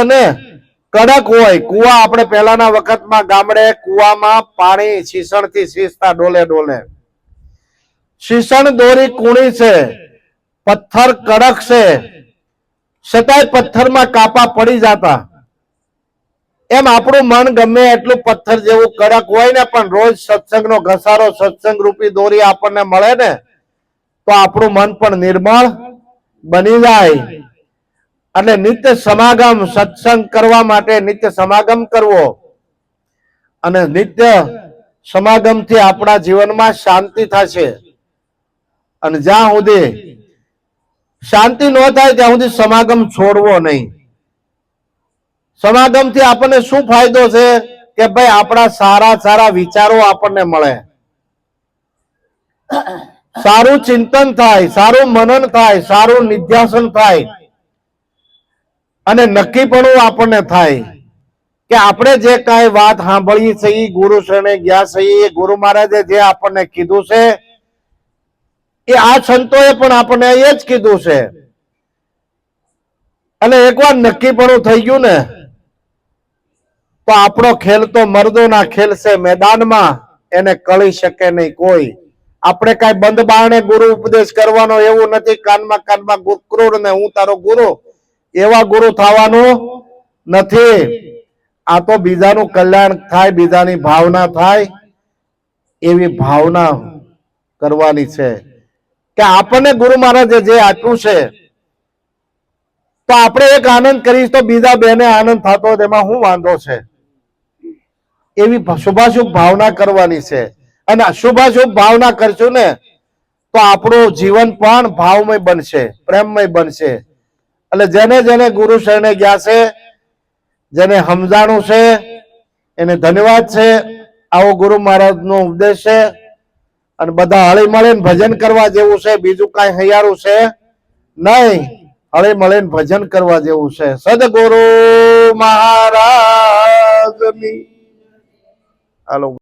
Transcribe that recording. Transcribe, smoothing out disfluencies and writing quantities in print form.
ને કડક હોય. કુવા આપણે પહેલાના વખતમાં ગામડે કુવામાં પાણી શીશણથી શીશતા ડોલે ડોલે. શીશણ દોરી કૂણી છે, પથ્થર કડક છે, છતાંય પથ્થરમાં કાપા પડી જતા. એમ આપણું મન ગમે એટલું પથ્થર જેવું કડક હોય ને, પણ રોજ સત્સંગનો ઘસારો, સત્સંગ રૂપી દોરી આપણને મળે ને, તો આપણું મન પણ નિર્મળ બની જાય. અને નિત્ય સમાગમ, સત્સંગ કરવા માટે નિત્ય સમાગમ કરવો, અને નિત્ય સમાગમથી આપણા જીવનમાં શાંતિ થશે. અને જ્યાં સુધી શાંતિ ન થાય ત્યાં સુધી સમાગમ છોડવો નહીં. સમાગમથી આપણને શું ફાયદો છે કે ભાઈ આપણા સારા સારા વિચારો આપણને મળે, સારું ચિંતન થાય, સારું મનન થાય, સારું નિધ્યાસન થાય, અને નક્કીપણું આપણને થાય કે આપણે જે કાંઈ વાત સાંભળીએ છીએ, ગુરુ શરણે ગયા છીએ, ગુરુ મહારાજે જે આપણને કીધું છે એ આ સંતોએ પણ આપણને એ જ કીધું છે. અને એકવાર નક્કીપણું થઈ ગયું ને, તો આપણો ખેલ તો મર્દોના ખેલ છે. મેદાનમાં એને કળી શકે નહીં કોઈ. આપણે કાંઈ બંધ બારણે ગુરુ ઉપદેશ કરવાનો એવું નથી. કાનમાં કાનમાં ગુરુ ને હું તારો ગુરુ, એવા ગુરુ થવાનું નથી. આ તો બીજાનું કલ્યાણ થાય, બીજાની ભાવના થાય એવી ભાવના કરવાની છે. કે આપણને ગુરુ મહારાજે જે આપ્યું છે, તો આપણે એક આનંદ કરીશ તો બીજા બેને આનંદ થતો હોય, એમાં શું વાંધો છે? એવી શુભાશુભ ભાવના કરવાની છે. અને શુભાશુભ ભાવના કરશું ને, તો આપણું જીવન પણ ભાવમય બનશે, પ્રેમમય બનશે. એટલે જેને જેને ગુરુ શરણે ગયા છે, જેને સમજાણું છે, એને ધન્યવાદ છે. આવો ગુરુ મહારાજ નો ઉપદેશ છે. અને બધા હળી મળીને ભજન કરવા જેવું છે. બીજું કાંઈ હૈયારું છે નહીં. હળી મળીને ભજન કરવા જેવું છે. સદગુરુ મહારાજની. હાલો.